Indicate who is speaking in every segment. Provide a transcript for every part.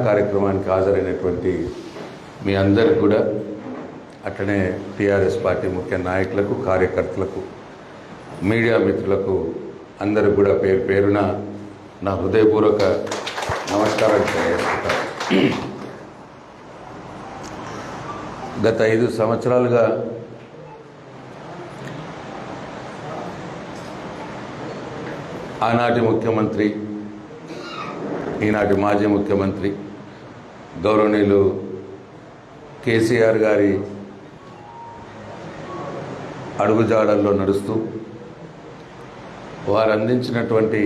Speaker 1: కార్యక్రమానికి హాజరైనటువంటి మీ అందరికి కూడా అట్లనే టీఆర్ఎస్ పార్టీ ముఖ్య నాయకులకు, కార్యకర్తలకు, మీడియా మిత్రులకు అందరికి కూడా పేరు పేరున నా హృదయపూర్వక నమస్కారాలు తెలియజేస్తున్నాను. గత 5 సంవత్సరాలుగా ఆనాటి ముఖ్యమంత్రి, ఈనాటి మాజీ ముఖ్యమంత్రి గౌరవనీయులు కేసీఆర్ గారి అడుగుజాడల్లో నడుస్తూ వారు అందించినటువంటి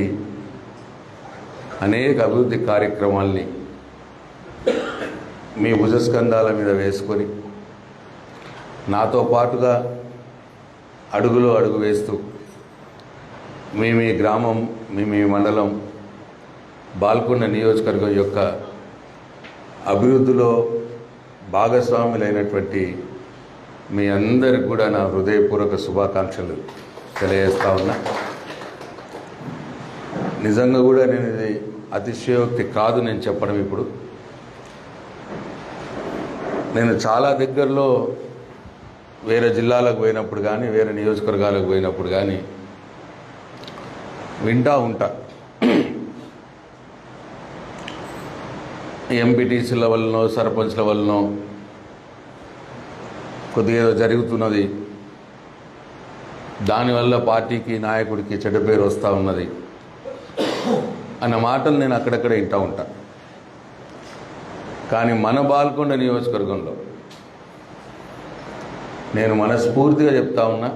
Speaker 1: అనేక అభివృద్ధి కార్యక్రమాల్ని మీ భుజస్కంధాల మీద వేసుకొని నాతో పాటుగా అడుగులో అడుగు వేస్తూ మీ గ్రామం, మీ మండలం, బాల్కొండ నియోజకవర్గం యొక్క అభివృద్ధిలో భాగస్వాములైనటువంటి మీ అందరికి కూడా నా హృదయపూర్వక శుభాకాంక్షలు తెలియజేస్తా ఉన్నా. నిజంగా కూడా నేను ఇది అతిశయోక్తి కాదు నేను చెప్పడం. ఇప్పుడు నేను చాలా దగ్గరలో వేరే జిల్లాలకు పోయినప్పుడు కానీ, వేరే నియోజకవర్గాలకు పోయినప్పుడు కానీ వింటూ ఉంటా, ఎంపీటీసీల వల్లనో సర్పంచ్ల వల్లనో కొద్దిగా జరుగుతున్నది, దానివల్ల పార్టీకి, నాయకుడికి చెడ్డ పేరు వస్తూ ఉన్నది అన్న మాటలు నేను అక్కడక్కడ వింటూ ఉంటా. కానీ మన బాల్కొండ నియోజకవర్గంలో నేను మనస్ఫూర్తిగా చెప్తా ఉన్నా,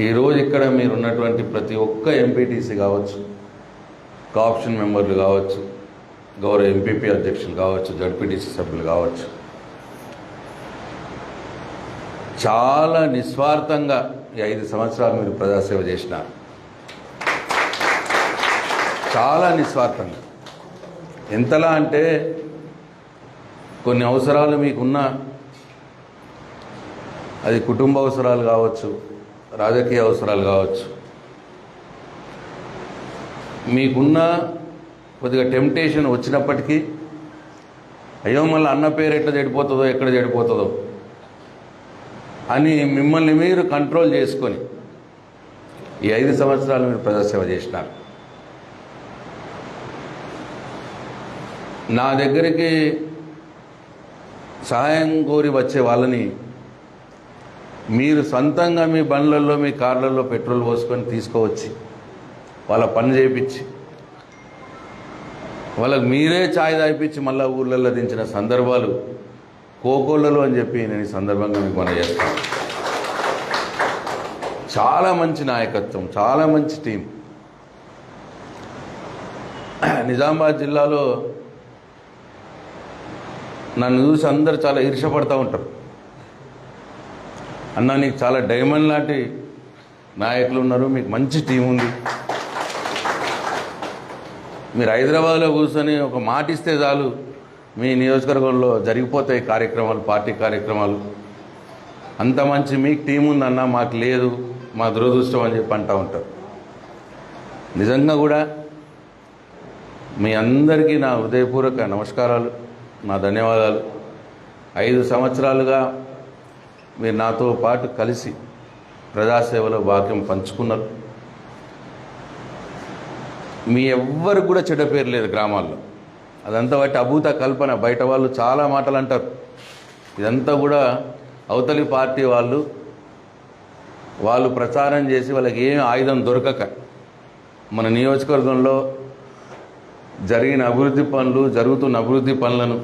Speaker 1: ఈరోజు ఇక్కడ మీరు ఉన్నటువంటి ప్రతి ఒక్క ఎంపీటీసీ కావచ్చు, కాప్షన్ మెంబర్లు కావచ్చు, గౌరవ ఎంపీపీ అధ్యక్షులు కావచ్చు, జడ్పీటీసీ సభ్యులు కావచ్చు, చాలా నిస్వార్థంగా ఈ 5 సంవత్సరాలు మీరు ప్రజాసేవ చేసినారు. చాలా నిస్వార్థంగా. ఎంతలా అంటే కొన్ని అవసరాలు మీకున్న, అది కుటుంబ అవసరాలు కావచ్చు, రాజకీయ అవసరాలు కావచ్చు, మీకున్న కొద్దిగా టెంప్టేషన్ వచ్చినప్పటికీ అయ్యో మళ్ళీ అన్న పేరు ఎట్లా చెడిపోతుందో, ఎక్కడ చెడిపోతుందో అని మిమ్మల్ని మీరు కంట్రోల్ చేసుకొని ఈ 5 సంవత్సరాలు మీరు ప్రజాసేవ చేసినారు. నా దగ్గరికి సహాయం కోరి వచ్చే వాళ్ళని మీరు సొంతంగా మీ బండ్లలో, మీ కార్లలో పెట్రోల్ పోసుకొని తీసుకువచ్చి వాళ్ళ పని చేయించి వాళ్ళకు మీరే ఛాయ్ తాగిపించి మళ్ళీ ఊళ్ళల్లో దించిన సందర్భాలు కోకోళ్ళలో అని చెప్పి నేను ఈ సందర్భంగా మీకు మనం చేస్తాను. చాలా మంచి నాయకత్వం, చాలా మంచి టీం. నిజామాబాద్ జిల్లాలో నన్ను చూసి అందరూ చాలా ఈర్ష్యపడతా ఉంటారు. అన్న నీకు చాలా డైమండ్ లాంటి నాయకులు ఉన్నారు, మీకు మంచి టీం ఉంది, మీరు హైదరాబాద్లో కూర్చొని ఒక మాట ఇస్తే చాలు మీ నియోజకవర్గంలో జరిగిపోతాయి కార్యక్రమాలు, పార్టీ కార్యక్రమాలు, అంత మంచి మీకు టీం ఉందన్న, మాకు లేదు, మా దురదృష్టం అని చెప్పి అంటూ ఉంటారు. నిజంగా కూడా మీ అందరికీ నా హృదయపూర్వక నమస్కారాలు, నా ధన్యవాదాలు. 5 సంవత్సరాలుగా మీరు నాతో పాటు కలిసి ప్రజాసేవలో భాగ్యం పంచుకున్నారు. మీ ఎవ్వరికి కూడా చెడ్డ పేరు లేదు గ్రామాల్లో. అదంతా బట్టి అభూత కల్పన. బయట వాళ్ళు చాలా మాటలు అంటారు, ఇదంతా కూడా అవతలి పార్టీ వాళ్ళు ప్రచారం చేసి వాళ్ళకి ఏం ఆయుధం దొరకక మన నియోజకవర్గంలో జరిగిన అభివృద్ధి పనులు, జరుగుతున్న అభివృద్ధి పనులను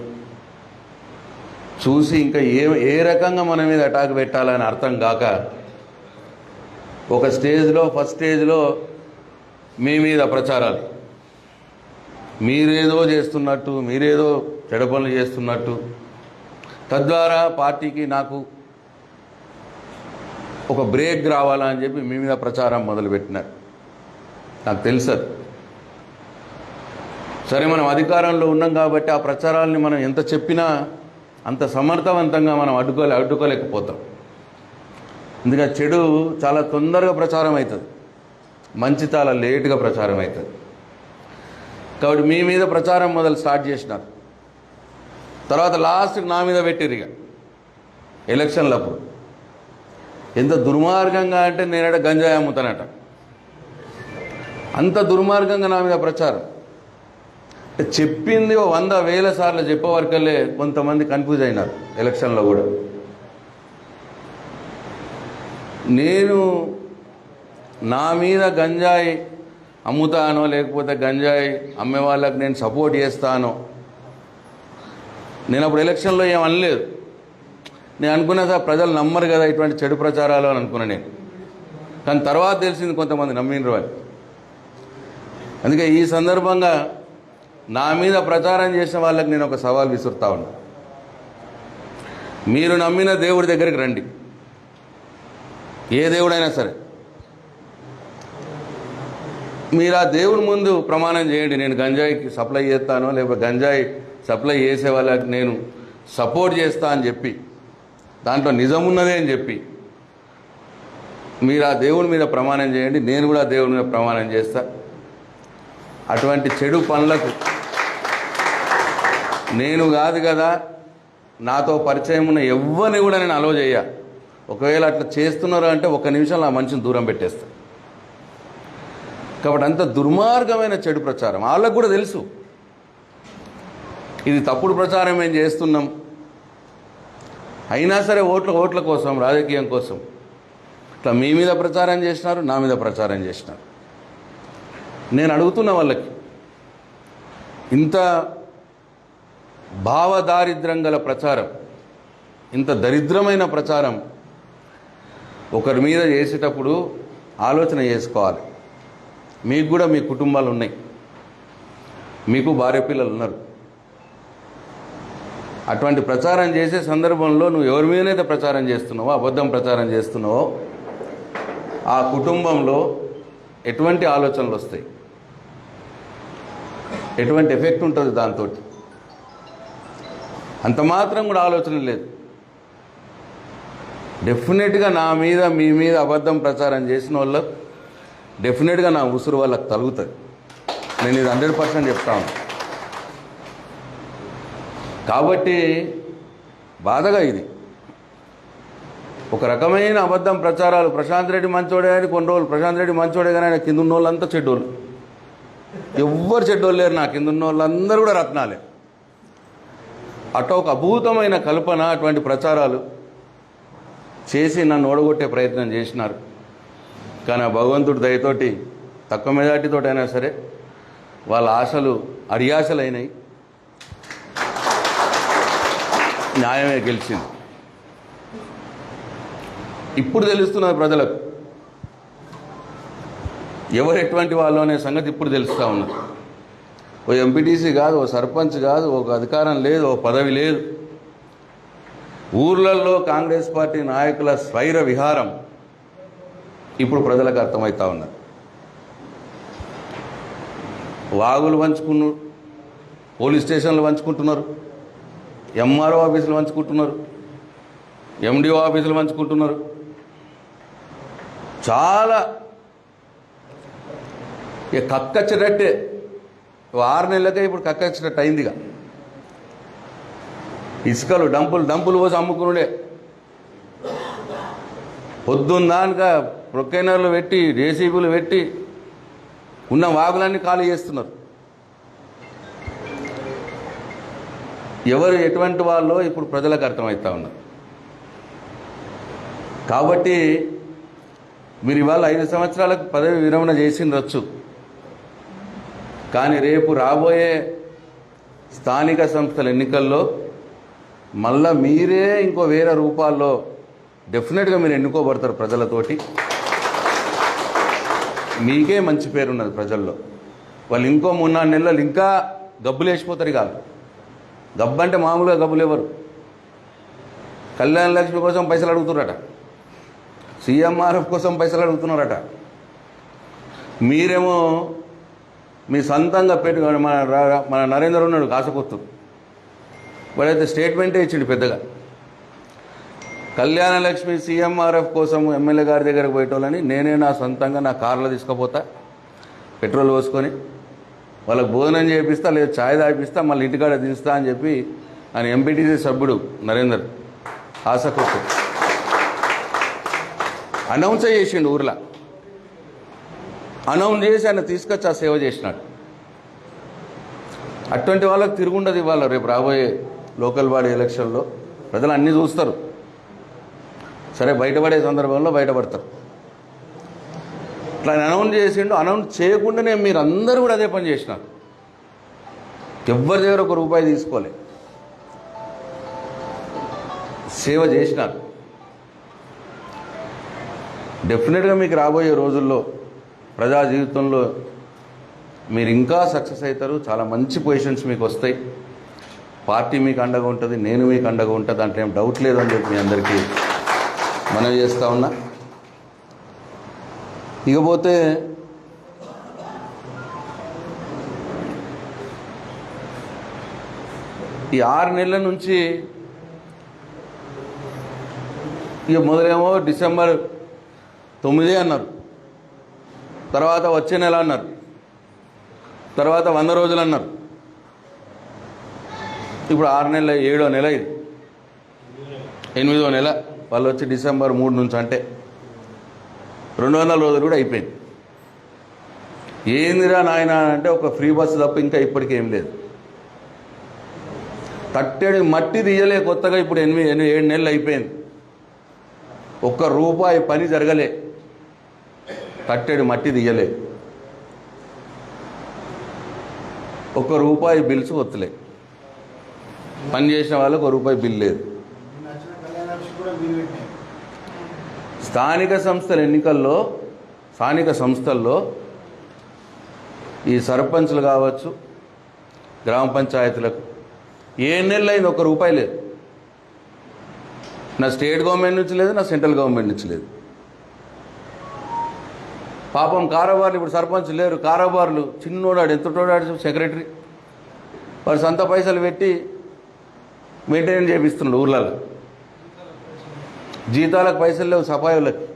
Speaker 1: చూసి ఇంకా ఏ రకంగా మన మీద అటాక్ పెట్టాలని అర్థం కాక ఒక స్టేజ్లో, ఫస్ట్ స్టేజ్లో మీ మీద ప్రచారాలు, మీరేదో చేస్తున్నట్టు, మీరేదో చెడ్డ పనులు చేస్తున్నట్టు, తద్వారా పార్టీకి నాకు ఒక బ్రేక్ రావాలా అని చెప్పి మీ మీద ప్రచారం మొదలుపెట్టినారు. నాకు తెలుసు. సరే, మనం అధికారంలో ఉన్నాం కాబట్టి ఆ ప్రచారాలని మనం ఎంత చెప్పినా అంత సమర్థవంతంగా మనం అడ్డుకోలేకపోతాం. ఎందుకంటే చెడు చాలా తొందరగా ప్రచారం అవుతుంది, మంచి చాలా లేటుగా ప్రచారం అవుతుంది. కాబట్టి మీ మీద ప్రచారం మొదలు స్టార్ట్ చేసినారు. తర్వాత లాస్ట్కి నా మీద పెట్టిరు ఇక ఎలక్షన్లప్పుడు. ఎంత దుర్మార్గంగా అంటే నేనట గంజాయి అమ్ముతానట, అంత దుర్మార్గంగా నా మీద ప్రచారం. చెప్పింది 100,000 సార్లు చెప్పేవరకల్లే కొంతమంది కన్ఫ్యూజ్ అయినారు ఎలక్షన్లో కూడా. నేను నా మీద గంజాయి అమ్ముతానో లేకపోతే గంజాయి అమ్మే వాళ్ళకి నేను సపోర్ట్ చేస్తానో నేను అప్పుడు ఎలక్షన్లో ఏం అనలేదు. నేను అనుకున్నా సార్ ప్రజలు నమ్మరు కదా ఇటువంటి చెడు ప్రచారాలు అని అనుకున్నా నేను. కానీ తర్వాత తెలిసింది కొంతమంది నమ్మినరు అని. అందుకే ఈ సందర్భంగా నా మీద ప్రచారం చేసిన వాళ్ళకి నేను ఒక సవాల్ విసురుతా ఉన్నా. మీరు నమ్మిన దేవుడి దగ్గరికి రండి, ఏ దేవుడైనా సరే. మీరు ఆ దేవుడి ముందు ప్రమాణం చేయండి, నేను గంజాయికి సప్లై చేస్తానో లేకపోతే గంజాయి సప్లై చేసే వాళ్ళకి నేను సపోర్ట్ చేస్తా అని చెప్పి, దాంట్లో నిజం ఉన్నదే అని చెప్పి మీరు ఆ దేవుడి మీద ప్రమాణం చేయండి. నేను కూడా దేవుడి మీద ప్రమాణం చేస్తా. అటువంటి చెడు పనులకు నేను కాదు కదా, నాతో పరిచయం ఉన్న ఎవ్వరిని కూడా నేను అలో చేయ. ఒకవేళ అట్లా చేస్తున్నారు అంటే 1 నిమిషంలో ఆ మనిషిని దూరం పెట్టేస్తా. కాబట్టి అంత దుర్మార్గమైన చెడు ప్రచారం వాళ్ళకు కూడా తెలుసు. ఇది తప్పుడు ప్రచారం ఏం చేస్తున్నాం, అయినా సరే ఓట్ల కోసం, రాజకీయం కోసం ఇట్లా మీ మీద ప్రచారం చేసినారు, నా మీద ప్రచారం చేసినారు. నేను అడుగుతున్న వాళ్ళకి, ఇంత భావదారిద్ర్యం గల ప్రచారం, ఇంత దరిద్రమైన ప్రచారం ఒకరి మీద చేసేటప్పుడు ఆలోచన చేసుకోవాలి. మీకు కూడా మీ కుటుంబాలు ఉన్నాయి, మీకు భార్య పిల్లలు ఉన్నారు. అటువంటి ప్రచారం చేసే సందర్భంలో నువ్వు ఎవరి మీదనైతే ప్రచారం చేస్తున్నావో, అబద్ధం ప్రచారం చేస్తున్నావో, ఆ కుటుంబంలో ఎటువంటి ఆలోచనలు వస్తాయి, ఎటువంటి ఎఫెక్ట్ ఉంటుంది దాంతో. అంత మాత్రం కూడా ఆలోచన లేదు. డెఫినెట్గా నా మీద మీ మీద అబద్ధం ప్రచారం చేసిన వాళ్ళకు డెఫినెట్గా నా ఉసురు వాళ్ళకి తగులుతుంది. నేను ఇది 100% చెప్తాను. కాబట్టి బాధగా ఇది ఒక రకమైన అబద్ధం ప్రచారాలు. ప్రశాంత్ రెడ్డి మంచోడే అని కొన్ని రోజులు ప్రశాంత్ రెడ్డి మంచోడే కానీ ఆయన కింద ఉన్న వాళ్ళంతా చెడ్డోళ్ళు. ఎవ్వరు చెడ్డోళ్ళు లేరు, నా కింద ఉన్న వాళ్ళందరూ కూడా రత్నాలే. అట్లా ఒక అద్భుతమైన కల్పన, అటువంటి ప్రచారాలు చేసి నన్ను ఓడగొట్టే ప్రయత్నం చేసినారు. కానీ ఆ భగవంతుడి దయతోటి తక్కువ మెజార్టీతోటి అయినా సరే వాళ్ళ ఆశలు అడియాశలైనాయి, న్యాయమే గెలిచింది. ఇప్పుడు తెలుస్తున్నది ప్రజలకు ఎవరు ఎటువంటి వాళ్ళు అనే సంగతి ఇప్పుడు తెలుస్తూ ఉన్నది. ఓ ఎంపీటీసీ కాదు, ఓ సర్పంచ్ కాదు, ఒక అధికారం లేదు, ఓ పదవి లేదు. ఊర్లలో కాంగ్రెస్ పార్టీ నాయకుల స్వైర విహారం ఇప్పుడు ప్రజలకు అర్థమవుతా ఉన్నది. వాగులు పంచుకున్నారు, పోలీస్ స్టేషన్లు పంచుకుంటున్నారు, ఎంఆర్ఓ ఆఫీసులు పంచుకుంటున్నారు, ఎండిఓ ఆఫీసులు పంచుకుంటున్నారు. చాలా ఇక కక్కచ్చినట్టే 6 నెలలకే ఇప్పుడు కక్కచ్చినట్టు అయిందిగా. ఇసుకలు డంపులు పోసి అమ్ముకునుడే. పొద్దున్నాక ప్రొక్లైనర్లు పెట్టి, జేసీబీలు పెట్టి ఉన్న వాగులన్నీ ఖాళీ చేస్తున్నారు. ఎవరు ఎటువంటి వాళ్ళో ఇప్పుడు ప్రజలకు అర్థమవుతా ఉన్నారు. కాబట్టి మీరు ఇవాళ 5 సంవత్సరాలకు పదవి విరమణ చేసిండొచ్చు, కానీ రేపు రాబోయే స్థానిక సంస్థల ఎన్నికల్లో మళ్ళా మీరే ఇంకో వేరే రూపాల్లో డెఫినెట్గా మీరు ఎన్నుకోబడతారు ప్రజలతోటి. మీకే మంచి పేరున్నది ప్రజల్లో. వాళ్ళు ఇంకో 3-4 నెలలు ఇంకా గబ్బులు వేసిపోతారు. కాదు గబ్బు అంటే మామూలుగా గబ్బులు ఎవరు. కళ్యాణ లక్ష్మి కోసం పైసలు అడుగుతున్నారట, సీఎంఆర్ఎఫ్ కోసం పైసలు అడుగుతున్నారట. మీరేమో మీ సొంతంగా పెట్టి మన నరేంద్ర ఉన్నాడు కాసకొత్తు, వాడైతే స్టేట్మెంటే ఇచ్చిండు పెద్దగా. కళ్యాణ లక్ష్మి సీఎంఆర్ఎఫ్ కోసం ఎమ్మెల్యే గారి దగ్గరకు పోయేటోళ్ళని నేనే నా సొంతంగా నా కార్లో తీసుకుపోతా, పెట్రోల్ పోసుకొని వాళ్ళకి భోజనం చేపిస్తా, లేదు ఛాయ్ తాగిపిస్తా, మళ్ళీ ఇంటికాడ దించుతా అని చెప్పి ఆయన ఎంపీటీసీ సభ్యుడు నరేందర్ ఆశకొట్టు అనౌన్స్ చేసిండు. ఊర్లో అనౌన్స్ చేసి ఆయన తీసుకొచ్చి ఆ సేవ చేసినాడు. అటువంటి వాళ్ళకి తిరుగుండదు ఇవాళ రేపు రాబోయే లోకల్ బాడీ ఎలక్షన్లో. ప్రజలు అన్నీ చూస్తారు, సరే బయటపడే సందర్భంలో బయటపడతారు. ఇట్లా అనౌన్స్ చేసిండు. అనౌన్స్ చేయకుండానే మీరు అందరూ కూడా అదే పని చేసినారు. ఎవ్వరి దగ్గర ఒక రూపాయి తీసుకోలే, సేవ చేసినారు. డెఫినెట్గా మీకు రాబోయే రోజుల్లో ప్రజా జీవితంలో మీరు ఇంకా సక్సెస్ అవుతారు. చాలా మంచి పొజిషన్స్ మీకు వస్తాయి. పార్టీ మీకు అండగా ఉంటుంది, నేను మీకు అండగా ఉంటుంది, దాంట్లో ఏం డౌట్ లేదని చెప్పి మీ అందరికీ మనవి చేస్తూ ఉన్నా. ఇకపోతే ఈ 6 నెలల నుంచి ఇక మొదలేమో డిసెంబర్ 9 అన్నారు, తర్వాత వచ్చే నెల అన్నారు, తర్వాత 100 రోజులు అన్నారు. ఇప్పుడు 6 నెలల 7వ నెల, ఇది 8వ నెల. వాళ్ళు వచ్చి డిసెంబర్ 3 నుంచి అంటే 200 రోజులు కూడా అయిపోయింది. ఏందిరా నాయన అంటే ఒక ఫ్రీ బస్సు తప్ప ఇంకా ఇప్పటికేం లేదు. తట్టెడు మట్టి తీయలే కొత్తగా. ఇప్పుడు 7 నెలలు అయిపోయింది, ఒక్క రూపాయి పని జరగలే, తట్టెడు మట్టి తీయలే, ఒక్క రూపాయి బిల్స్ వత్తలే. పని చేసిన వాళ్ళకు 1 రూపాయి బిల్ లేదు. స్థానిక సంస్థల ఎన్నికల్లో, స్థానిక సంస్థల్లో ఈ సర్పంచ్లు కావచ్చు, గ్రామ పంచాయతీలకు 7 నెలలు అయింది, 1 రూపాయి లేదు. నా స్టేట్ గవర్నమెంట్ నుంచి లేదు, నా సెంట్రల్ గవర్నమెంట్ నుంచి లేదు. పాపం కారోబార్లు, ఇప్పుడు సర్పంచ్ లేరు, కారోబార్లు చిన్నోడాడు, ఎంతటోడాడు సెక్రటరీ, వాడు సొంత పైసలు పెట్టి మెయింటైన్ చేపిస్తున్నాడు ఊర్లలో. జీతాలకు పైసలు లేవు, సఫాయిలకి.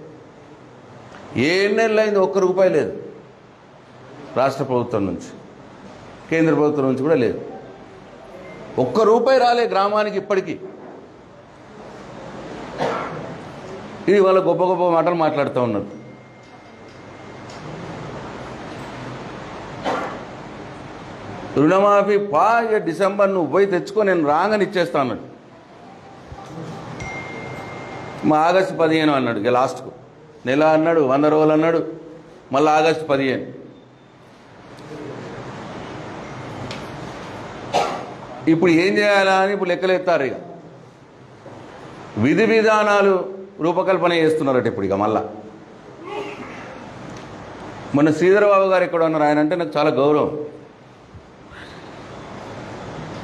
Speaker 1: 7 నెలలు అయింది, 1 రూపాయి లేదు. రాష్ట్ర ప్రభుత్వం నుంచి, కేంద్ర ప్రభుత్వం నుంచి కూడా లేదు. 1 రూపాయి రాలే గ్రామానికి ఇప్పటికీ. ఇది వాళ్ళ గొప్ప గొప్ప మాటలు మాట్లాడుతూ ఉన్నారు. రుణమాఫీ ఇక డిసెంబర్ నువ్వు పోయి తెచ్చుకో, నేను రాగానే ఇచ్చేస్తా అన్నాడు. మా ఆగస్టు 15 అన్నాడు. ఇక లాస్ట్కు నెల అన్నాడు, 100 రోజులు అన్నాడు, మళ్ళీ ఆగస్టు 15. ఇప్పుడు ఏం చేయాలా అని ఇప్పుడు లెక్కలేస్తారు. ఇక విధి విధానాలు రూపకల్పన చేస్తున్నారట ఇప్పుడు. ఇక మళ్ళా మొన్న శ్రీధరబాబు గారు ఎక్కడ ఉన్నారు, ఆయన అంటే నాకు చాలా గౌరవం.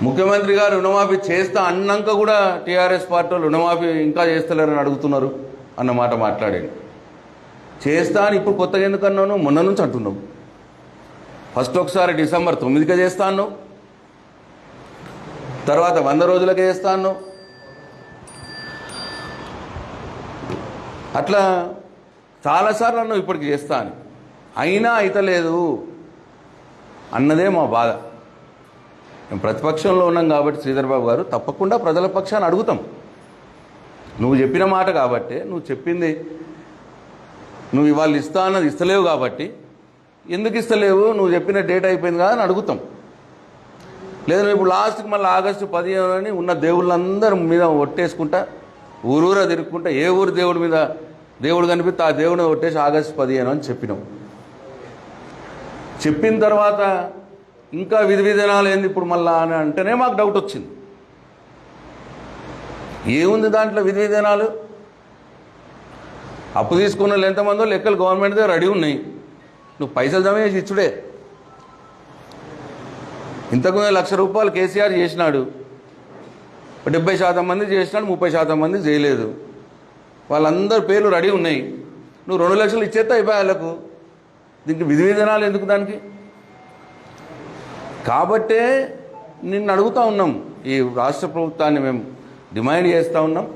Speaker 1: ముఖ్యమంత్రి గారు రుణమాఫీ చేస్తా అన్నాక కూడా టీఆర్ఎస్ పార్టీ రుణమాఫీ ఇంకా చేస్తలేరని అడుగుతున్నారు అన్న మాట మాట్లాడాడు. చేస్తా అని ఇప్పుడు కొత్తగా ఎందుకు అన్నాను, మొన్న నుంచి అంటున్నావు. ఫస్ట్ ఒకసారి డిసెంబర్ 9కే చేస్తా అన్నావు, తర్వాత 100 రోజులకే చేస్తా అన్నావు. అట్లా చాలాసార్లు అన్నావు ఇప్పటికి చేస్తా అని, అయినా అయితలేదు అన్నదే మా బాధ. మేము ప్రతిపక్షంలో ఉన్నాం కాబట్టి శ్రీధర్బాబు గారు తప్పకుండా ప్రజల పక్షాన్ని అడుగుతాం. నువ్వు చెప్పిన మాట కాబట్టి, నువ్వు చెప్పింది, నువ్వు ఇవాళ ఇస్తా అన్నది ఇస్తలేవు కాబట్టి, ఎందుకు ఇస్తలేవు, నువ్వు చెప్పిన డేట్ అయిపోయింది కదా అని అడుగుతాం. లేదా నువ్వు ఇప్పుడు లాస్ట్కి మళ్ళీ ఆగస్టు 15 అని ఉన్న దేవుళ్ళందరి మీద ఒట్టేసుకుంటా, ఊరూరా తిరుక్కుంటా, ఏ ఊరు దేవుడి మీద దేవుడు కనిపిస్తే ఆ దేవుడిని ఒట్టేసి ఆగస్టు 15 అని చెప్పినాం. చెప్పిన తర్వాత ఇంకా విధి విధానాలు ఏంది ఇప్పుడు మళ్ళా అని అంటేనే మాకు డౌట్ వచ్చింది. ఏముంది దాంట్లో విధి విధానాలు? అప్పు తీసుకున్న వాళ్ళు ఎంతమందో లెక్కలు గవర్నమెంట్ దగ్గర రెడీ ఉన్నాయి, నువ్వు పైసలు జమ చేసి ఇచ్చుడే. ఇంతకుముందు 1,00,000 రూపాయలు కేసీఆర్ చేసినాడు, 70% మంది చేసినాడు, 30% మంది చేయలేదు. వాళ్ళందరి పేర్లు రెడీ ఉన్నాయి. నువ్వు 2 లక్షలు ఇచ్చేస్తే అయిపోయి వాళ్ళకు. దీనికి విధి విధానాలు ఎందుకు దానికి? కాబట్టే నిన్ను అడుగుతూ ఉన్నాం, ఈ రాష్ట్ర ప్రభుత్వాన్ని మేము డిమాండ్ చేస్తూ ఉన్నాం,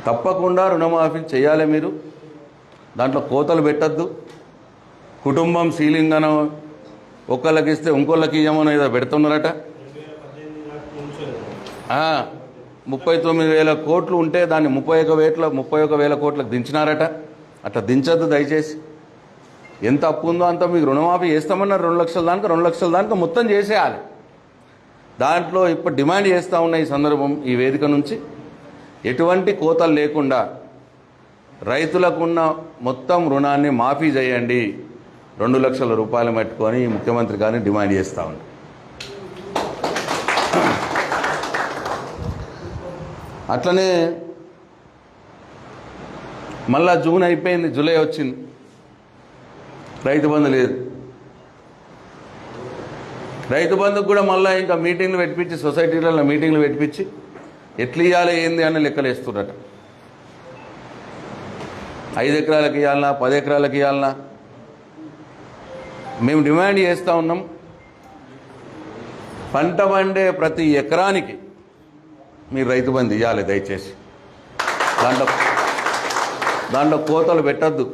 Speaker 1: తప్పకుండా రుణమాఫీ చేయాలి మీరు. దాంట్లో కోతలు పెట్టద్దు. కుటుంబం సీలింగ్ అనో ఒకళ్ళకి ఇస్తే ఇంకోళ్ళకి ఇవ్వమని ఏదో పెడుతున్నారట. 39,000 కోట్లు ఉంటే దాన్ని 31,000 కోట్లకు దించినారట. అట్లా దించద్దు దయచేసి. ఎంత అప్పు ఉందో అంత మీకు రుణమాఫీ చేస్తామన్నారు. 2 లక్షల దానికి 2 లక్షల దానికి మొత్తం చేసేయాలి. దాంట్లో ఇప్పుడు డిమాండ్ చేస్తూ ఉన్న ఈ సందర్భం ఈ వేదిక నుంచి ఎటువంటి కోతలు లేకుండా రైతులకున్న మొత్తం రుణాన్ని మాఫీ చేయండి, 2 లక్షల రూపాయలు పెట్టుకొని ముఖ్యమంత్రి గారిని డిమాండ్ చేస్తూ ఉన్నాం. అట్లనే మళ్ళా జూన్ అయిపోయింది, జూలై వచ్చింది, రైతు బంధు లేదు. రైతు బంధుకు కూడా మళ్ళీ ఇంకా మీటింగ్లు పెట్టించి సొసైటీలలో మీటింగ్లు పెట్టించి ఎట్లా ఇవ్వాలి ఏంది అని లెక్కలు వేస్తున్నట్టు. 5 ఎకరాలకు ఇవ్వాలన్నా 10 ఎకరాలకు ఇవ్వాలన్నా మేము డిమాండ్ చేస్తూ ఉన్నాం. పంట పండే ప్రతి ఎకరానికి మీరు రైతు బంధు ఇవ్వాలి దయచేసి. దాంట్లో కోతలు పెట్టద్దు,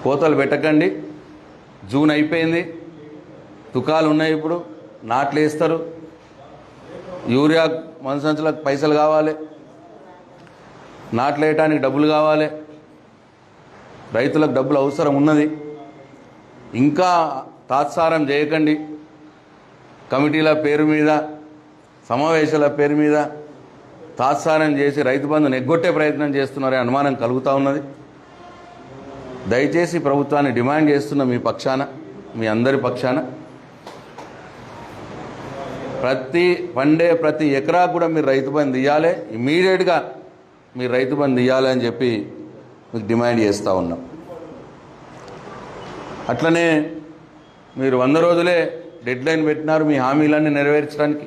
Speaker 1: కోతలు పెట్టకండి. జూన్ అయిపోయింది, తుకాలు ఉన్నాయి, ఇప్పుడు నాట్లు వేస్తారు, యూరియా మనసంచులకు పైసలు కావాలి, నాట్లు వేయటానికి డబ్బులు కావాలి, రైతులకు డబ్బులు అవసరం ఉన్నది. ఇంకా తాత్సారం చేయకండి. కమిటీల పేరు మీద సమావేశాల పేరు మీద తాత్సారం చేసి రైతు బంధుని ఎగ్గొట్టే ప్రయత్నం చేస్తున్నారనే అనుమానం కలుగుతూ ఉన్నది. దయచేసి ప్రభుత్వాన్ని డిమాండ్ చేస్తున్న మీ పక్షాన, మీ అందరి పక్షాన ప్రతి ఎకరా కూడా మీరు రైతు బంధు ఇవ్వాలి, ఇమీడియట్గా మీరు రైతు బంధు ఇవ్వాలి అని చెప్పి మీకు డిమాండ్ చేస్తూ ఉన్నాం. అట్లనే మీరు 100 రోజులే డెడ్ లైన్ పెట్టినారు మీ హామీలన్నీ నెరవేర్చడానికి.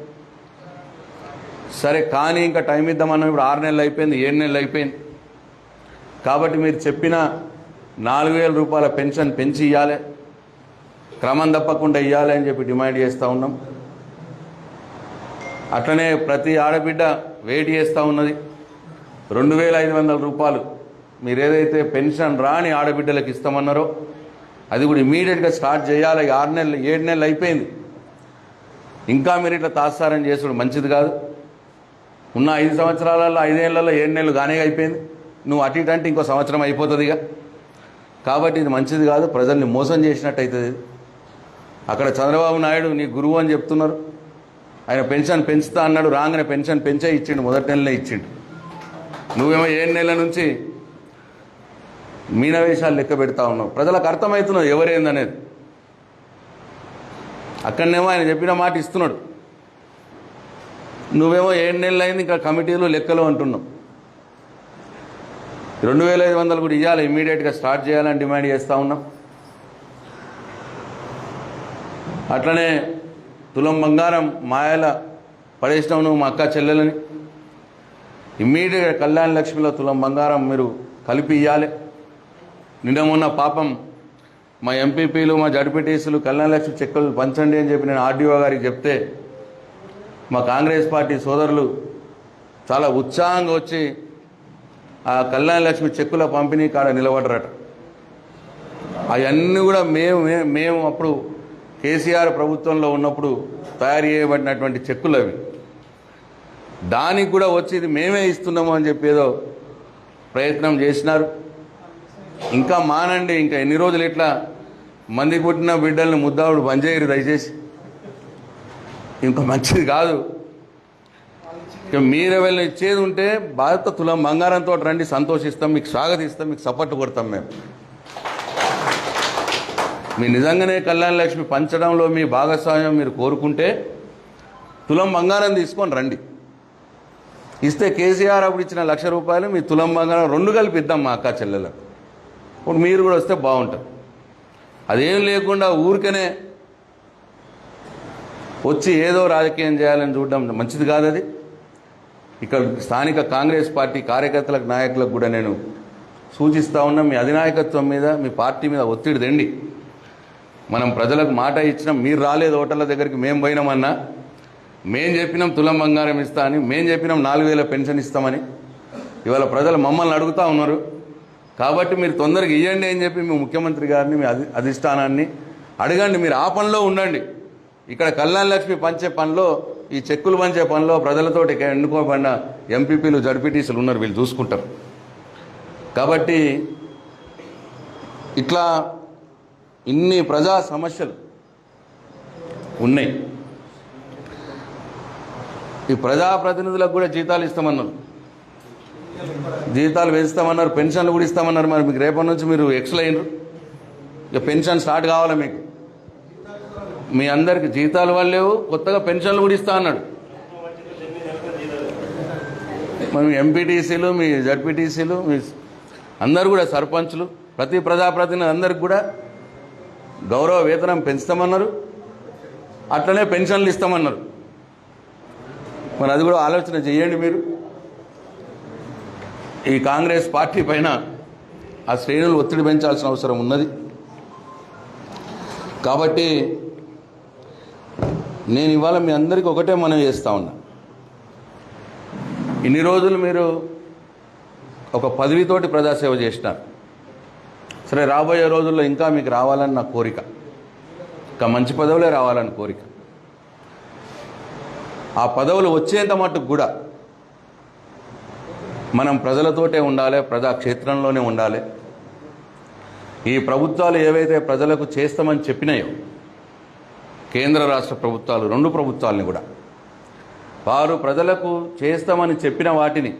Speaker 1: సరే కానీ ఇంకా టైం ఇద్దామన్నా, ఇప్పుడు 6 నెలలు అయిపోయింది, 7 నెలలు అయిపోయింది. కాబట్టి మీరు చెప్పిన 4,000 రూపాయల పెన్షన్ పెంచి ఇవ్వాలి, క్రమం తప్పకుండా ఇవ్వాలి అని చెప్పి డిమాండ్ చేస్తూ ఉన్నాం. అట్లనే ప్రతి ఆడబిడ్డ వెయిట్ చేస్తూ ఉన్నది. 2,500 రూపాయలు మీరు ఏదైతే పెన్షన్ రాని ఆడబిడ్డలకు ఇస్తామన్నారో అది కూడా ఇమీడియట్గా స్టార్ట్ చేయాలి. 6 నెలలు 7 నెలలు అయిపోయింది, ఇంకా మీరు ఇట్లా తాత్సారం చేసుడు మంచిది కాదు. ఉన్న 5 సంవత్సరాలలో 5 ఏళ్లలో 7 నెలలు గానే అయిపోయింది. నువ్వు అటు ఇటు అంటే ఇంకో సంవత్సరం అయిపోతుంది ఇక. కాబట్టి ఇది మంచిది కాదు, ప్రజల్ని మోసం చేసినట్టు అవుతుంది. అక్కడ చంద్రబాబు నాయుడు నీ గురువు అని చెప్తున్నారు. ఆయన పెన్షన్ పెంచుతా అన్నాడు, రాగానే పెన్షన్ పెంచే ఇచ్చిండు, మొదటి నెలనే ఇచ్చిండు. నువ్వేమో 7 నెలల నుంచి మీనవేశాలు లెక్క పెడతా ఉన్నావు. ప్రజలకు అర్థమవుతున్నావు ఎవరేందనేది. అక్కడనేమో ఆయన చెప్పిన మాట ఇస్తున్నాడు, నువ్వేమో 7 నెలలు అయింది ఇంకా కమిటీలు లెక్కలు అంటున్నావు. 2,500 కూడా ఇవ్వాలి, ఇమీడియట్గా స్టార్ట్ చేయాలని డిమాండ్ చేస్తూ ఉన్నాం. అట్లనే తులం బంగారం మాయల పడేసినావు నువ్వు మా అక్క చెల్లెలని. ఇమ్మీడియట్గా కళ్యాణ లక్ష్మిలో తులం బంగారం మీరు కలిపి ఇవ్వాలి. నిన్న మొన్న పాపం మా ఎంపీపీలు మా జడ్పీటీసీలు కళ్యాణ లక్ష్మి చెక్కులు పంచండి అని చెప్పి నేను ఆర్డీఓ గారికి చెప్తే మా కాంగ్రెస్ పార్టీ సోదరులు చాలా ఉత్సాహంగా వచ్చి ఆ కళ్యాణ లక్ష్మి చెక్కుల పంపిణీ కాడ నిలబడరట. అవన్నీ కూడా మేము అప్పుడు కేసీఆర్ ప్రభుత్వంలో ఉన్నప్పుడు తయారు చేయబడినటువంటి చెక్కులు అవి. దానికి కూడా వచ్చి ఇది మేమే ఇస్తున్నాము అని చెప్పి ఏదో ప్రయత్నం చేసినారు. ఇంకా మానండి, ఇంకా ఎన్ని రోజులు ఇట్లా మంది పుట్టిన బిడ్డల్ని ముద్దావుడు పనిచేయరు దయచేసి. ఇంకా మంచిది కాదు. ఇక మీరే వెళ్ళి ఇచ్చేది ఉంటే భారత తులం బంగారంతో రండి, సంతోషిస్తాం, మీకు స్వాగతిస్తాం, మీకు సపోర్ట్ కొడతాం. మీ నిజంగానే కళ్యాణ లక్ష్మి పంచడంలో మీ భాగస్వామ్యం మీరు కోరుకుంటే తులం బంగారం తీసుకొని రండి. ఇస్తే కేసీఆర్ అప్పుడు ఇచ్చిన 1,00,000 రూపాయలు మీ తులం బంగారం 2 కలిపి ఇద్దాం మా అక్క చెల్లెలకు. ఇప్పుడు మీరు కూడా వస్తే బాగుంటుంది. అదేం లేకుండా ఊరికనే వచ్చి ఏదో రాజకీయం చేయాలని చూడడం మంచిది కాదు. అది ఇక్కడ స్థానిక కాంగ్రెస్ పార్టీ కార్యకర్తలకు నాయకులకు కూడా నేను సూచిస్తూ ఉన్నా, మీ అధినాయకత్వం మీద మీ పార్టీ మీద ఒత్తిడి తెండి. మనం ప్రజలకు మాట ఇచ్చినాం, మీరు రాలేదు ఓటర్ల దగ్గరికి, మేము పోయినామన్నా, మేం చెప్పినాం తులం బంగారం ఇస్తా అని, మేం చెప్పినాం 4,000 పెన్షన్ ఇస్తామని. ఇవాళ ప్రజలు మమ్మల్ని అడుగుతూ ఉన్నారు. కాబట్టి మీరు తొందరగా ఇవ్వండి అని చెప్పి మీ ముఖ్యమంత్రి గారిని, మీ అధిష్టానాన్ని అడగండి, మీరు ఆ పనిలో ఉండండి. ఇక్కడ కళ్యాణ లక్ష్మి పంచే పనిలో, ఈ చెక్కులు పంచే పనిలో ప్రజలతోటి ఎన్నుకోబడిన ఎంపీపీలు జడ్పీటీసీలు ఉన్నారు, వీళ్ళు చూసుకుంటారు. కాబట్టి ఇట్లా ఇన్ని ప్రజా సమస్యలు ఉన్నాయి. ఈ ప్రజాప్రతినిధులకు కూడా జీతాలు ఇస్తామన్నారు, జీతాలు పెంచుతామన్నారు, పెన్షన్లు కూడా ఇస్తామన్నారు. మరి మీకు రేపటి నుంచి మీరు ఎక్స్లు అయినరు, ఇక పెన్షన్ స్టార్ట్ కావాలా మీకు? మీ అందరికి జీతాలు వాళ్ళు లేవు, కొత్తగా పెన్షన్లు కూడా ఇస్తా అన్నాడు. మరి మీ ఎంపీటీసీలు, మీ జడ్పీటీసీలు, మీ అందరు కూడా సర్పంచులు, ప్రతి ప్రజాప్రతినిధి అందరికి కూడా గౌరవ వేతనం పెంచుతామన్నారు, అట్లనే పెన్షన్లు ఇస్తామన్నారు. మరి అది కూడా ఆలోచన చేయండి మీరు. ఈ కాంగ్రెస్ పార్టీ పైన ఆ శ్రేణులు ఒత్తిడి పెంచాల్సిన అవసరం ఉన్నది. కాబట్టి నేను ఇవాళ మీ అందరికీ ఒకటే మనం చేస్తూ ఉన్నా, ఇన్ని రోజులు మీరు ఒక పదవితోటి ప్రజాసేవ చేసినారు. సరే, రాబోయే రోజుల్లో ఇంకా మీకు రావాలని నా కోరిక, ఇంకా మంచి పదవులే రావాలని కోరిక. ఆ పదవులు వచ్చేంత మట్టుకు కూడా మనం ప్రజలతోటే ఉండాలి, ప్రజాక్షేత్రంలోనే ఉండాలి. ఈ ప్రభుత్వాలు ఏవైతే ప్రజలకు చేస్తామని చెప్పినాయో, కేంద్ర రాష్ట్ర ప్రభుత్వాలు, రెండు ప్రభుత్వాలని కూడా వారు ప్రజలకు చేస్తామని చెప్పిన వాటిని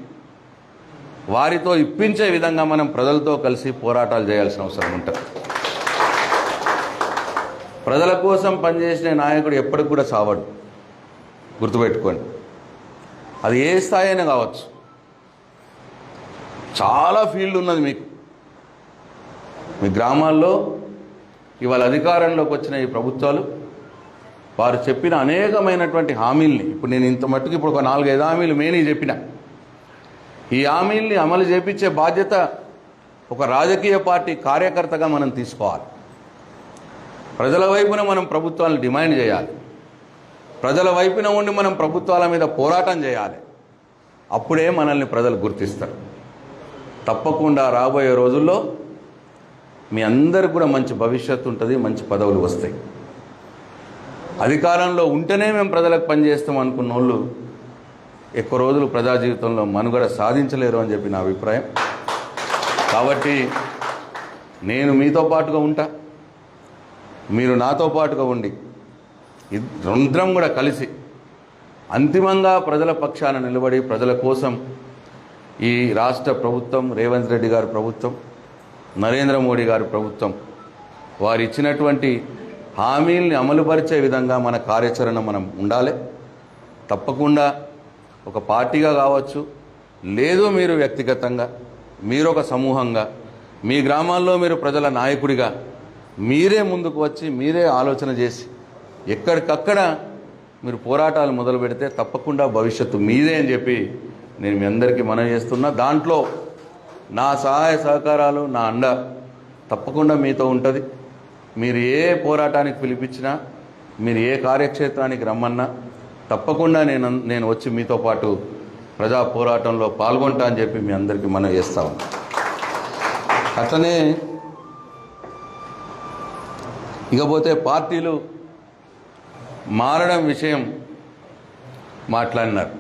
Speaker 1: వారితో ఇప్పించే విధంగా మనం ప్రజలతో కలిసి పోరాటాలు చేయాల్సిన అవసరం ఉంటుంది. ప్రజల కోసం పనిచేసిన నాయకుడు ఎప్పటికి కూడా సావడు, గుర్తుపెట్టుకోండి. అది ఏ స్థాయి అయినా కావచ్చు. చాలా ఫీల్డ్ ఉన్నది మీకు. మీ గ్రామాల్లో ఇవాళ అధికారంలోకి వచ్చిన ఈ ప్రభుత్వాలు వారు చెప్పిన అనేకమైనటువంటి హామీల్ని, ఇప్పుడు నేను ఇంత మట్టుకు ఇప్పుడు ఒక 4-5 హామీలు మేనీ చెప్పిన, ఈ హామీల్ని అమలు చేపించే బాధ్యత ఒక రాజకీయ పార్టీ కార్యకర్తగా మనం తీసుకోవాలి. ప్రజల వైపున మనం ప్రభుత్వాలను డిమాండ్ చేయాలి, ప్రజల వైపున ఉండి మనం ప్రభుత్వాల మీద పోరాటం చేయాలి. అప్పుడే మనల్ని ప్రజలు గుర్తిస్తారు. తప్పకుండా రాబోయే రోజుల్లో మీ అందరికి కూడా మంచి భవిష్యత్తు ఉంటుంది, మంచి పదవులు వస్తాయి. అధికారంలో ఉంటేనే మేము ప్రజలకు పనిచేస్తాం అనుకున్న వాళ్ళు ఎక్కువ రోజులు ప్రజా జీవితంలో మనుగడ సాధించలేరు అని చెప్పి నా అభిప్రాయం. కాబట్టి నేను మీతో పాటుగా ఉంటా, మీరు నాతో పాటుగా ఉండి అందరం కూడా కలిసి అంతిమంగా ప్రజల పక్షాన నిలబడి ప్రజల కోసం ఈ రాష్ట్ర ప్రభుత్వం, రేవంత్ రెడ్డి గారి ప్రభుత్వం, నరేంద్ర మోడీ గారి ప్రభుత్వం వారు ఇచ్చినటువంటి హామీల్ని అమలుపరిచే విధంగా మన కార్యాచరణ మనం ఉండాలి. తప్పకుండా ఒక పార్టీగా కావచ్చు, లేదు మీరు వ్యక్తిగతంగా, మీరు ఒక సమూహంగా, మీ గ్రామాల్లో మీరు ప్రజల నాయకుడిగా మీరే ముందుకు వచ్చి మీరే ఆలోచన చేసి ఎక్కడికక్కడ మీరు పోరాటాలు మొదలు పెడితే తప్పకుండా భవిష్యత్తు మీదే అని చెప్పి నేను మీ అందరికీ మనవి చేస్తున్నా. దాంట్లో నా సహాయ సహకారాలు, నా అండ తప్పకుండా మీతో ఉంటుంది. మీరు ఏ పోరాటానికి పిలిపించినా, మీరు ఏ కార్యక్షేత్రానికి రమ్మన్నా తప్పకుండా నేను వచ్చి మీతో పాటు ప్రజా పోరాటంలో పాల్గొంటా అని చెప్పి మీ అందరికీ మనవి చేస్తాను. అట్లనే ఇకపోతే పార్టీలు మారడం విషయం మాట్లాడినారు.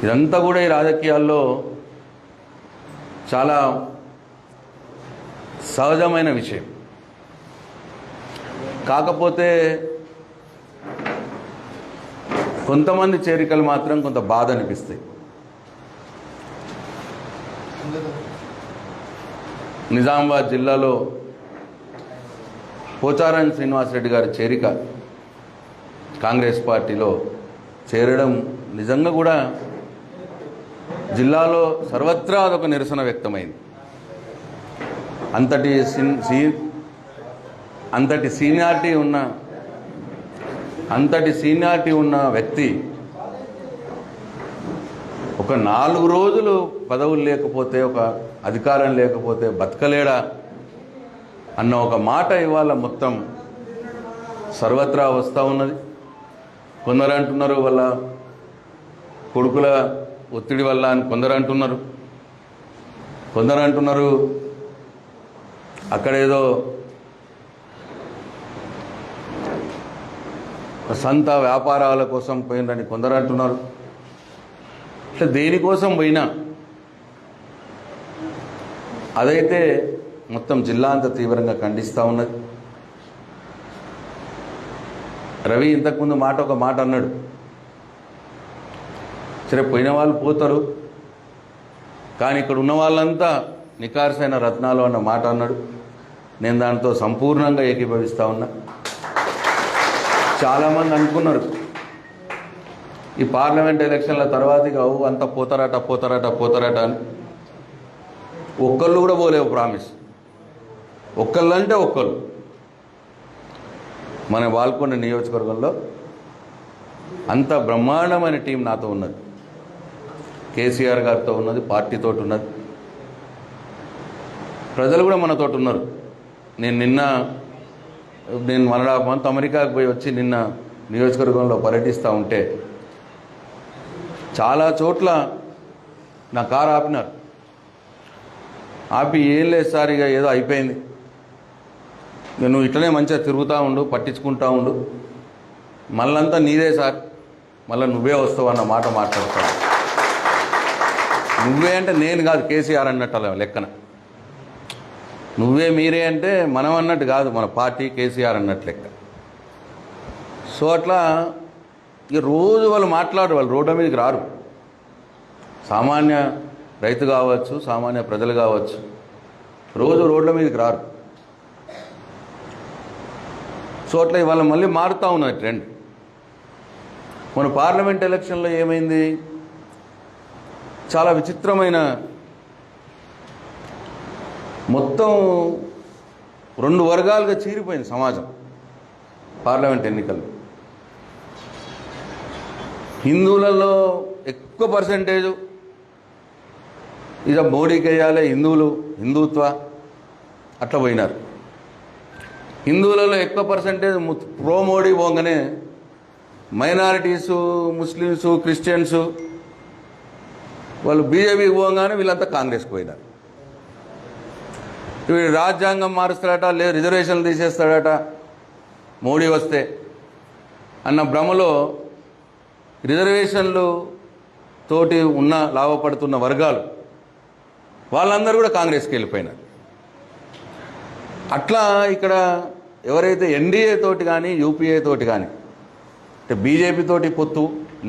Speaker 1: ఇదంతా కూడా ఈ రాజకీయాల్లో చాలా సహజమైన విషయం. కాకపోతే కొంతమంది చేరికలు మాత్రం కొంత బాధ అనిపిస్తాయి. నిజామాబాద్ జిల్లాలో పోచారం శ్రీనివాసరెడ్డి గారి చేరిక, కాంగ్రెస్ పార్టీలో చేరడం నిజంగా కూడా జిల్లాలో సర్వత్రా అదొక నిరసన వ్యక్తమైంది. అంతటి సీనియారిటీ ఉన్న వ్యక్తి ఒక 4 రోజులు పదవులు లేకపోతే, ఒక అధికారం లేకపోతే బతకలేడా అన్న ఒక మాట ఇవాళ మొత్తం సర్వత్రా వస్తూ ఉన్నది. కొందరు అంటున్నారు వాళ్ళ కొడుకుల ఒత్తిడి వల్ల అని, కొందరు అంటున్నారు అక్కడేదో సొంత వ్యాపారాల కోసం పోయిందని కొందరు అంటున్నారు. ఇట్లా దేనికోసం పోయినా అదైతే మొత్తం జిల్లా అంతా తీవ్రంగా ఖండిస్తూ ఉన్నది. రవి ఇంతకుముందు ఒక మాట అన్నాడు, సరే పోయిన వాళ్ళు పోతారు కానీ ఇక్కడ ఉన్న వాళ్ళంతా నికార్సైన రత్నాలు అన్న మాట అన్నాడు. నేను దాంతో సంపూర్ణంగా ఏకీభవిస్తూ ఉన్నా. చాలామంది అనుకున్నారు ఈ పార్లమెంట్ ఎలక్షన్ల తర్వాత ఇక అంతా పోతారట అని. ఒక్కళ్ళు కూడా పోలేవు ప్రామిస్. ఒక్కళ్ళు అంటే ఒక్కళ్ళు. మన బాల్కొండ నియోజకవర్గంలో అంత బ్రహ్మాండమైన టీం నాతో ఉన్నది. కేసీఆర్ గారితో ఉన్నది, పార్టీతో ఉన్నది, ప్రజలు కూడా మనతో ఉన్నారు. నేను 1.5 month అమెరికాకు పోయి వచ్చి నిన్న నియోజకవర్గంలో పర్యటిస్తూ ఉంటే చాలా చోట్ల నా కారు ఆపినారు. ఆపి ఏం లేదు సార్, ఇక ఏదో అయిపోయింది, నువ్వు ఇట్లనే మంచిగా తిరుగుతూ ఉండు, పట్టించుకుంటూ ఉండు, మళ్ళంతా నీదే సార్, మళ్ళీ నువ్వే వస్తావు అన్న మాట మాట్లాడతావు. నువ్వే అంటే నేను కాదు, కేసీఆర్ అన్నట్టు అలా లెక్కన. నువ్వే మీరే అంటే మనం అన్నట్టు కాదు, మన పార్టీ కేసీఆర్ అన్నట్టు లెక్క. సో అట్లా ఇక రోజు వాళ్ళు మాట్లాడరు, వాళ్ళు రోడ్డు మీదకి రారు. సామాన్య రైతు కావచ్చు, సామాన్య ప్రజలు కావచ్చు, రోజు రోడ్ల మీదకి రారు. సో అట్లా ఇవాళ మళ్ళీ మారుతూ ఉన్నది ట్రెండ్. మన పార్లమెంట్ ఎలక్షన్లో ఏమైంది, చాలా విచిత్రమైన, మొత్తం 2 వర్గాలుగా చీరిపోయింది సమాజం. పార్లమెంట్ ఎన్నికల్లో హిందువులలో ఎక్కువ పర్సెంటేజు ఇక మోడీకి వేయాలి, హిందుత్వ అట్లా పోయినారు. హిందువులలో ఎక్కువ పర్సెంటేజ్ ప్రో మోడీ పోగానే మైనారిటీసు, ముస్లిమ్సు, క్రిస్టియన్సు వాళ్ళు బీజేపీకి పోగానే వీళ్ళంతా కాంగ్రెస్కి పోయినారు. వీడు రాజ్యాంగం మారుస్తాడట, లేదు రిజర్వేషన్లు తీసేస్తాడట మోడీ వస్తే అన్న భ్రమలో రిజర్వేషన్లు తోటి లాభపడుతున్న వర్గాలు వాళ్ళందరూ కూడా కాంగ్రెస్కి వెళ్ళిపోయినారు. అట్లా ఇక్కడ ఎవరైతే ఎన్డీఏ తోటి కానీ యూపీఏ తోటి కానీ, అంటే బీజేపీ తోటి పొత్తు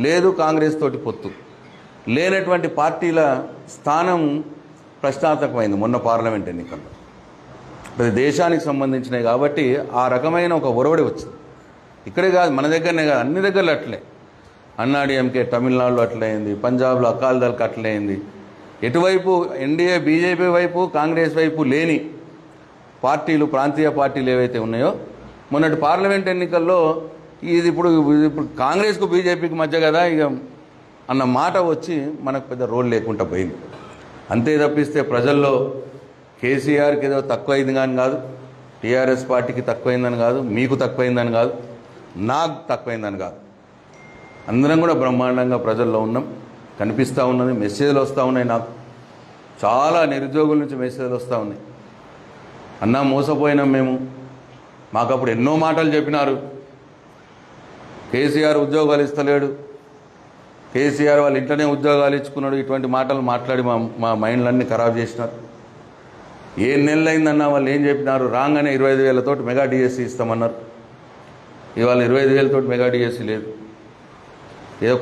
Speaker 1: లేదు, కాంగ్రెస్ తోటి పొత్తు లేనటువంటి పార్టీల స్థానం ప్రశ్నార్థకమైంది మొన్న పార్లమెంట్ ఎన్నికల్లో. అది దేశానికి సంబంధించినవి కాబట్టి ఆ రకమైన ఒక ఒరవడి వచ్చింది. ఇక్కడే కాదు, మన దగ్గరనే కాదు, అన్ని దగ్గరలో అట్లే. అన్నాడీఎంకే తమిళనాడులో అట్లయింది, పంజాబ్లో అకాలీదళకు అట్లయింది. ఎటువైపు ఎన్డీఏ బీజేపీ వైపు కాంగ్రెస్ వైపు లేని పార్టీలు, ప్రాంతీయ పార్టీలు ఏవైతే ఉన్నాయో మొన్నటి పార్లమెంట్ ఎన్నికల్లో ఇది ఇప్పుడు కాంగ్రెస్కు బీజేపీకి మధ్య కదా ఇక అన్న మాట వచ్చి మనకు పెద్ద రోల్ లేకుండా పోయింది. అంతే తప్పిస్తే ప్రజల్లో కేసీఆర్కి ఏదో తక్కువైంది కానీ కాదు, టీఆర్ఎస్ పార్టీకి తక్కువైందని కాదు, మీకు తక్కువైందని కాదు, నాకు తక్కువైందని కాదు. అందరం కూడా బ్రహ్మాండంగా ప్రజల్లో ఉన్నాం. కనిపిస్తూ ఉన్నది, మెసేజ్లు వస్తూ ఉన్నాయి. నాకు చాలా నిరుద్యోగుల నుంచి మెసేజ్లు వస్తూ ఉన్నాయి. అన్నా మోసపోయినాం మేము, మాకు అప్పుడు ఎన్నో మాటలు చెప్పినారు, కేసీఆర్ ఉద్యోగాలు ఇస్తలేడు, కేసీఆర్ వాళ్ళ ఇంట్లోనే ఉద్యోగాలు ఇచ్చుకున్నాడు, ఇటువంటి మాటలు మాట్లాడి మా మైండ్లన్నీ ఖరాబ్ చేసినారు. ఏ నెలలైందన్నా వాళ్ళు ఏం చెప్పినారు, రాగానే 25,000 మెగా డిఎస్సీ ఇస్తామన్నారు. ఇవాళ 25,000 మెగా డిఎస్సీ లేదు, ఏదో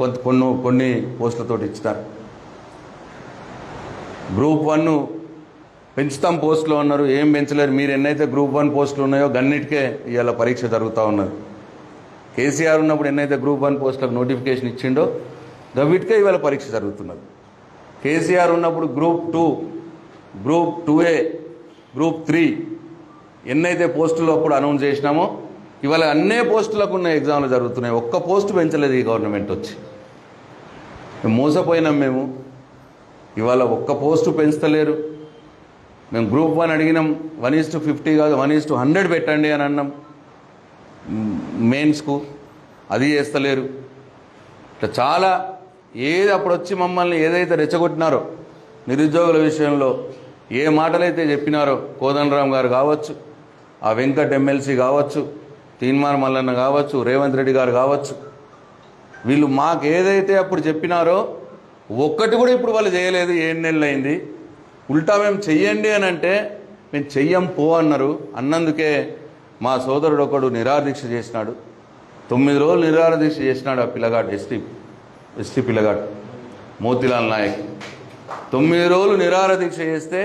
Speaker 1: కొన్ని పోస్టులతో ఇచ్చినారు. గ్రూప్ 1 పెంచుతాం పోస్టులు అన్నారు, ఏం పెంచలేరు. మీరు ఎన్నైతే గ్రూప్ 1 పోస్టులు ఉన్నాయో గన్నిటికే ఇవాళ పరీక్ష జరుగుతూ ఉన్నది. కేసీఆర్ ఉన్నప్పుడు ఎన్నైతే గ్రూప్ 1 పోస్టులకు నోటిఫికేషన్ ఇచ్చిండో గవిటికే ఇవాళ పరీక్ష జరుగుతున్నది. కేసీఆర్ ఉన్నప్పుడు గ్రూప్ 2, గ్రూప్ 2A, గ్రూప్ 3 ఎన్నైతే పోస్టులు అప్పుడు అనౌన్స్ చేసినామో ఇవాళ అన్నే పోస్టులకు ఉన్న ఎగ్జామ్లు జరుగుతున్నాయి. ఒక్క పోస్టు పెంచలేదు ఈ గవర్నమెంట్ వచ్చి. మోసపోయినాం మేము. ఇవాళ ఒక్క పోస్టు పెంచలేరు. మేము గ్రూప్ 1 అడిగినాం, 1:50 కాదు 1:100 పెట్టండి అని అన్నాం మెయిన్స్కు, అది చేస్తలేరు. ఇట్లా చాలా ఏది అప్పుడు వచ్చి మమ్మల్ని ఏదైతే రెచ్చగొట్టినారో నిరుద్యోగుల విషయంలో ఏ మాటలైతే చెప్పినారో కోదండరామ్ గారు కావచ్చు, ఆ వెంకట్ ఎమ్మెల్సీ కావచ్చు, తీన్మార్ మల్లన్న కావచ్చు, రేవంత్ రెడ్డి గారు కావచ్చు, వీళ్ళు మాకు ఏదైతే అప్పుడు చెప్పినారో ఒక్కటి కూడా ఇప్పుడు వాళ్ళు చేయలేదు. 7 నెలలు అయింది. ఉల్టా మేము చెయ్యండి అని అంటే మేము చెయ్యం పో అన్నారు. అన్నందుకే మా సోదరుడు ఒకడు నిరాదీక్ష చేసినాడు. 9 రోజులు నిరాదీక్ష చేసినాడు. ఆ పిల్లగాడు ఎస్టీ పిల్లగాడు మోతిలాల్ నాయక్ 9 రోజులు నిరాదీక్ష చేస్తే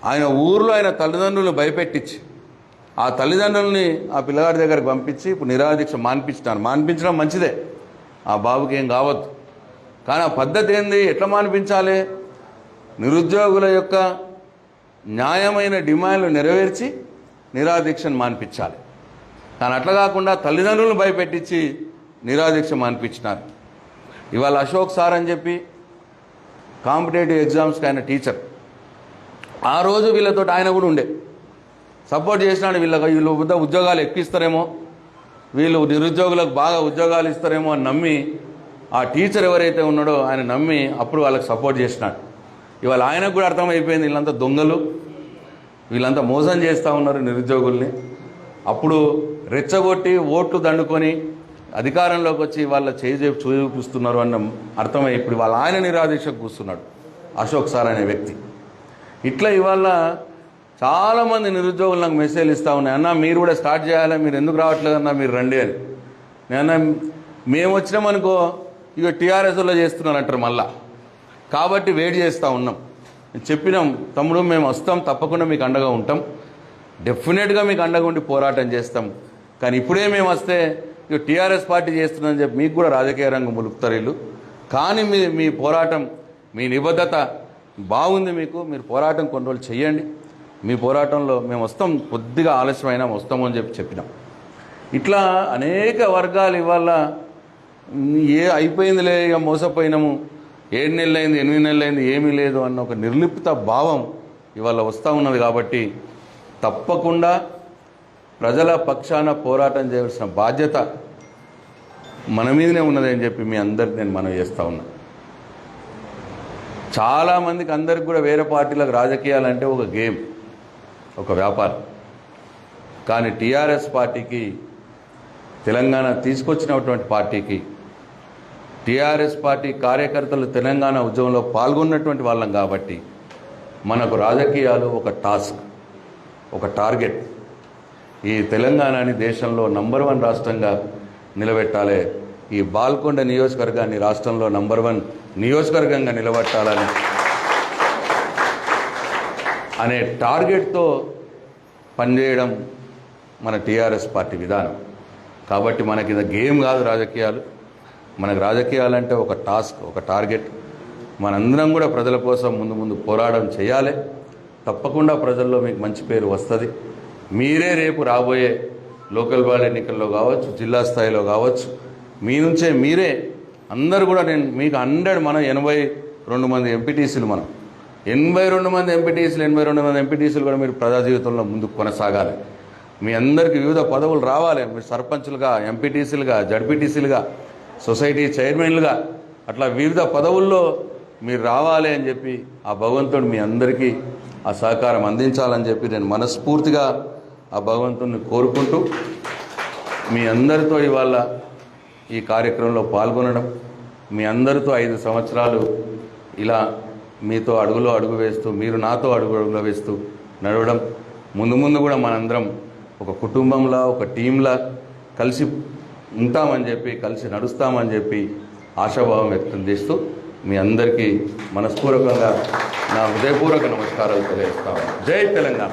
Speaker 1: ఆయన ఊర్లో ఆయన తల్లిదండ్రులను భయపెట్టించి ఆ తల్లిదండ్రులని ఆ పిల్లగాడి దగ్గరకు పంపించి ఇప్పుడు నిరాదీక్ష మాన్పించడం మంచిదే, ఆ బాబుకి ఏం కావద్దు. కానీ ఆ పద్ధతి ఏంది, ఎట్లా మాన్పించాలి? నిరుద్యోగుల యొక్క న్యాయమైన డిమాండ్లు నెరవేర్చి నిరాదీక్షను మాన్పించాలి. కానీ అట్లా కాకుండా తల్లిదండ్రులను భయపెట్టించి నిరాదీక్ష మాన్పించినారు. ఇవాళ అశోక్ సార్ అని చెప్పి కాంపిటేటివ్ ఎగ్జామ్స్కి ఆయన టీచర్. ఆ రోజు వీళ్ళతో ఆయన కూడా ఉండే సపోర్ట్ చేసినాడు. వీళ్ళు ఉద్యోగాలు ఎక్కిస్తారేమో, వీళ్ళు నిరుద్యోగులకు బాగా ఉద్యోగాలు ఇస్తారేమో అని నమ్మి ఆ టీచర్ ఎవరైతే ఉన్నాడో ఆయన నమ్మి అప్పుడు వాళ్ళకి సపోర్ట్ చేసినాడు. ఇవాళ ఆయనకు కూడా అర్థమైపోయింది వీళ్ళంతా దొంగలు, వీళ్ళంతా మోసం చేస్తూ ఉన్నారు నిరుద్యోగుల్ని. అప్పుడు రెచ్చగొట్టి ఓట్లు దండుకొని అధికారంలోకి వచ్చి వాళ్ళ చూపిస్తున్నారు అన్న అర్థమై ఇప్పుడు వాళ్ళ ఆయన నిరాదీక్షకు కూర్చున్నాడు అశోక్ సార్ అనే వ్యక్తి. ఇట్లా ఇవాళ చాలామంది నిరుద్యోగులు నాకు మెసేజ్లు ఇస్తూ ఉన్నాయి, అన్న మీరు కూడా స్టార్ట్ చేయాలి, మీరు ఎందుకు రావట్లేదు అన్న, మీరు రండి అని. నేను మేము వచ్చినామనుకో ఇక టీఆర్ఎస్లో చేస్తున్నారు అంటారు మళ్ళా, కాబట్టి వెయిట్ చేస్తూ ఉన్నాం. చెప్పినాం తమ్ముడు మేము వస్తాం, తప్పకుండా మీకు అండగా ఉంటాం, డెఫినెట్గా మీకు అండగా ఉండి పోరాటం చేస్తాం. కానీ ఇప్పుడే మేము వస్తే ఇక టీఆర్ఎస్ పార్టీ చేస్తుందని చెప్పి మీకు కూడా రాజకీయ రంగం ములుపుతారు వీళ్ళు. కానీ మీ పోరాటం, మీ నిబద్ధత బాగుంది, మీరు పోరాటం కొన్ని రోజులు చెయ్యండి, మీ పోరాటంలో మేము వస్తాం, కొద్దిగా ఆలస్యమైనా వస్తాము అని చెప్పినాం. ఇట్లా అనేక వర్గాలు ఇవాళ అయిపోయిందిలే ఇక మోసపోయినాము, 7 నెలలు అయింది, 8 నెలలు అయింది, ఏమీ లేదు అన్న ఒక నిర్లిప్త భావం ఇవాళ వస్తూ ఉన్నది. కాబట్టి తప్పకుండా ప్రజల పక్షాన పోరాటం చేయాల్సిన బాధ్యత మన మీదనే ఉన్నది అని చెప్పి మీ అందరికి నేను మనవి చేస్తూ ఉన్నా. చాలామందికి అందరికి కూడా వేరే పార్టీలకు రాజకీయాలంటే ఒక గేమ్, ఒక వ్యాపారం. కానీ టీఆర్ఎస్ పార్టీకి, తెలంగాణ తీసుకొచ్చినటువంటి పార్టీకి, టీఆర్ఎస్ పార్టీ కార్యకర్తలు తెలంగాణ ఉద్యమంలో పాల్గొన్నటువంటి వాళ్ళం కాబట్టి మనకు రాజకీయాలు ఒక టాస్క్, ఒక టార్గెట్. ఈ తెలంగాణని దేశంలో నంబర్ 1 రాష్ట్రంగా నిలబెట్టాలి, ఈ బాల్కొండ నియోజకవర్గాన్ని రాష్ట్రంలో నంబర్ 1 నియోజకవర్గంగా నిలబెట్టాలని అనే టార్గెట్తో పనిచేయడం మన టీఆర్ఎస్ పార్టీ విధానం. కాబట్టి మనకి ఇది గేమ్ కాదు రాజకీయాలు. మనకు రాజకీయాలంటే ఒక టాస్క్, ఒక టార్గెట్. మనందరం కూడా ప్రజల కోసం ముందు పోరాటం చేయాలి. తప్పకుండా ప్రజల్లో మీకు మంచి పేరు వస్తుంది. మీరే రేపు రాబోయే లోకల్ బాడీ ఎన్నికల్లో కావచ్చు, జిల్లా స్థాయిలో కావచ్చు, మీ నుంచే మీరే అందరూ కూడా మీకు 100 మనం 82 మంది ఎంపీటీసీలు, మనం 82 మంది ఎంపీటీసీలు, 82 మంది ఎంపీటీసీలు కూడా మీరు ప్రజా జీవితంలో ముందుకు కొనసాగాలి. మీ అందరికీ వివిధ పదవులు రావాలి. మీరు సర్పంచులుగా, ఎంపీటీసీలుగా, జడ్పీటీసీలుగా, సొసైటీ చైర్మన్లుగా, అట్లా వివిధ పదవుల్లో మీరు రావాలి అని చెప్పి ఆ భగవంతుడు మీ అందరికీ ఆ సహకారం అందించాలని చెప్పి నేను మనస్ఫూర్తిగా ఆ భగవంతుడిని కోరుకుంటూ మీ అందరితో ఇవాళ ఈ కార్యక్రమంలో పాల్గొనడం, మీ అందరితో 5 సంవత్సరాలు ఇలా మీతో అడుగులో అడుగు వేస్తూ, మీరు నాతో అడుగులో వేస్తూ నడవడం, ముందు కూడా మనందరం ఒక కుటుంబంలా, ఒక టీంలా కలిసి ఉంటామని చెప్పి, కలిసి నడుస్తామని చెప్పి ఆశాభావం వ్యక్తం చేస్తూ మీ అందరికీ మనస్పూర్వకంగా నా హృదయపూర్వక నమస్కారాలు తెలియజేస్తాను. జై తెలంగాణ.